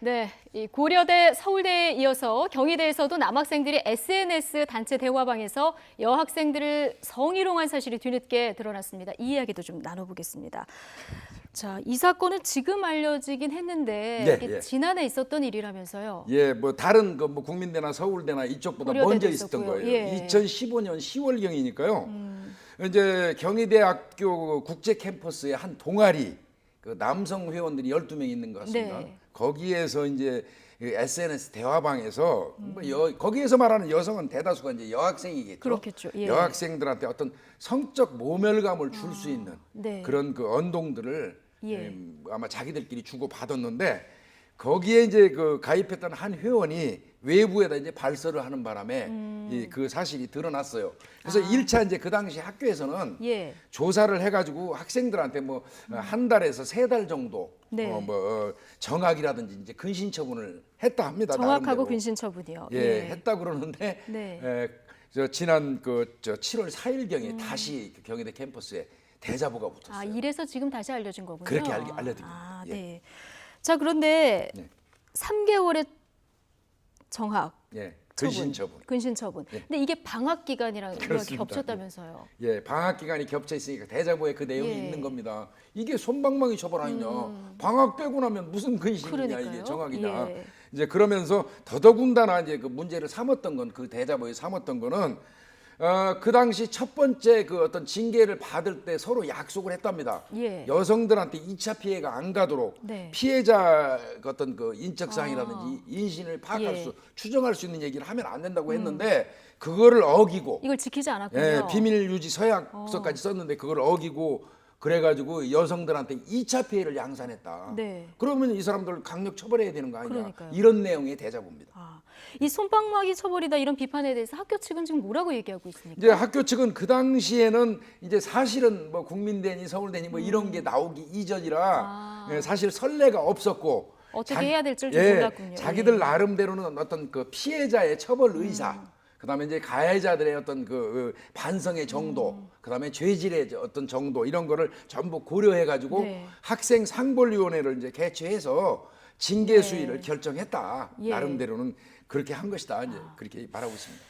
네, 이 고려대, 서울대에 이어서 경희대에서도 남학생들이 SNS 단체 대화방에서 여학생들을 성희롱한 사실이 뒤늦게 드러났습니다. 이 이야기도 좀 나눠보겠습니다. 자, 이 사건은 지금 알려지긴 했는데 이게 지난해 있었던 일이라면서요. 예, 뭐 다른 뭐 국민대나 서울대나 이쪽보다 먼저 있었던 있었고요. 거예요. 예. 2015년 10월경이니까요. 이제 경희대학교 국제 캠퍼스의 한 동아리 그 남성 회원들이 12명 있는 것 같습니다. 네. 거기에서 이제 SNS 대화방에서 거기에서 말하는 여성은 대다수가 이제 여학생이겠죠. 그렇겠죠. 예. 여학생들한테 어떤 성적 모멸감을 줄 수 있는 네. 그런 그 언동들을 예. 아마 자기들끼리 주고 받았는데 거기에 이제 그 가입했던 한 회원이 외부에다 이제 발설을 하는 바람에 그 사실이 드러났어요. 그래서 1차 이제 그 당시 학교에서는 예. 조사를 해가지고 학생들한테 뭐 한 달에서 3달 정도 네. 정학이라든지 이제 근신 처분을 했다 합니다. 정확하고 나름대로. 근신 처분이요. 예, 했다 그러는데 네. 저 지난 그 7월 4일경에 다시 그 경희대 캠퍼스에 대자보가 붙었어요. 아, 이래서 지금 다시 알려진 거군요. 그렇게 알려드립니다. 아, 예. 네. 자, 그런데 네. 3개월의 정학 예, 근신 처분. 근신 처분. 예. 근데 이게 방학 기간이랑 그렇습니다. 겹쳤다면서요. 예, 방학 기간이 겹쳐 있으니까 대자보에 그 내용이 예. 있는 겁니다. 이게 솜방망이 처벌 아니냐? 방학 빼고 나면 무슨 근신이냐 그러니까요. 이게 정학이냐? 예. 이제 그러면서 더더군다나 이제 그 문제를 삼았던 건 그 대자보에 삼았던 거는 그 당시 첫 번째 그 어떤 징계를 받을 때 서로 약속을 했답니다. 예. 여성들한테 2차 피해가 안 가도록 네. 피해자 어떤 그 인적 사항이라든지 인신을 파악할 예. 추정할 수 있는 얘기를 하면 안 된다고 했는데 그거를 어기고 이걸 지키지 않았군요. 예, 비밀 유지 서약서까지 썼는데 그걸 어기고 그래가지고 여성들한테 2차 피해를 양산했다. 네. 그러면 이 사람들 강력 처벌해야 되는 거 아니냐? 그러니까요. 이런 내용의 대자보입니다. 아, 이 솜방망이 처벌이다 이런 비판에 대해서 학교 측은 지금 뭐라고 얘기하고 있습니까? 이제 학교 측은 그 당시에는 이제 사실은 뭐 국민대니 서울대니 뭐 이런 게 나오기 이전이라 예, 사실 선례가 없었고 어떻게 해야 될지 좀 예, 몰랐군요. 자기들 예. 나름대로는 어떤 그 피해자의 처벌 의사, 그다음에 이제 가해자들의 어떤 그 반성의 정도, 그다음에 죄질의 어떤 정도 이런 거를 전부 고려해 가지고 네. 학생 상벌위원회를 이제 개최해서 징계 네. 수위를 결정했다. 예. 나름대로는 그렇게 한 것이다. 이제 그렇게 말하고 있습니다.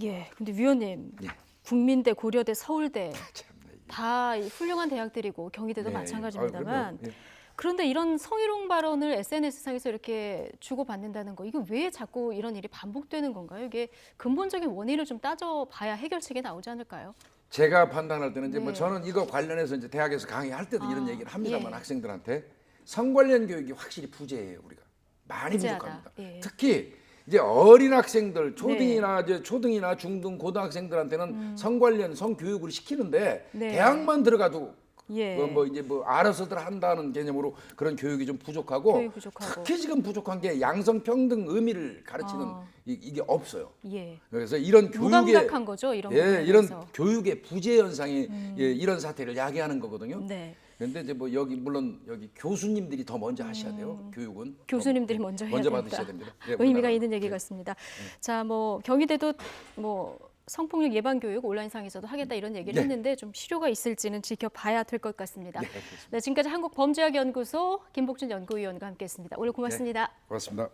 예. 근데 위원님, 예. 국민대, 고려대, 서울대 참나, 이게. 다 훌륭한 대학들이고 경희대도 네. 마찬가지입니다만 그럼요. 예. 그런데 이런 성희롱 발언을 SNS상에서 이렇게 주고받는다는 거, 이거 왜 자꾸 이런 일이 반복되는 건가요? 이게 근본적인 원인을 좀 따져봐야 해결책이 나오지 않을까요? 제가 판단할 때는 이제 뭐 네. 저는 이거 관련해서 이제 대학에서 강의할 때도 이런 얘기를 합니다만 예. 학생들한테 성 관련 교육이 확실히 부재해요. 우리가 많이 부재하다. 부족합니다. 예. 특히 이제 어린 학생들 초등이나 이제 초등이나 중등 고등학생들한테는 성 관련 성 교육을 시키는데 네. 대학만 들어가도 예. 뭐 이제 뭐 알아서들 한다는 개념으로 그런 교육이 좀 부족하고, 교육이 부족하고. 특히 지금 부족한 게 양성평등 의미를 가르치는 이게 없어요. 예. 그래서 이런 교육의 무감각한 거죠, 이런 부분에 이런 대해서. 교육의 부재 현상이 이런 사태를 야기하는 거거든요. 네. 그런데 이제 뭐 여기 물론 여기 교수님들이 더 먼저 하셔야 돼요. 교육은 교수님들이 먼저 해야 된다. 받으셔야 됩니다. 예, 의미가 우리나라. 있는 얘기 같습니다. 자, 뭐 경희대도 뭐 성폭력 예방 교육 온라인상에서도 하겠다 이런 얘기를 네. 했는데 좀 실효가 있을지는 지켜봐야 될 것 같습니다. 네, 그렇습니다. 네, 지금까지 한국범죄학연구소 김복준 연구위원과 함께했습니다. 오늘 고맙습니다. 고맙습니다.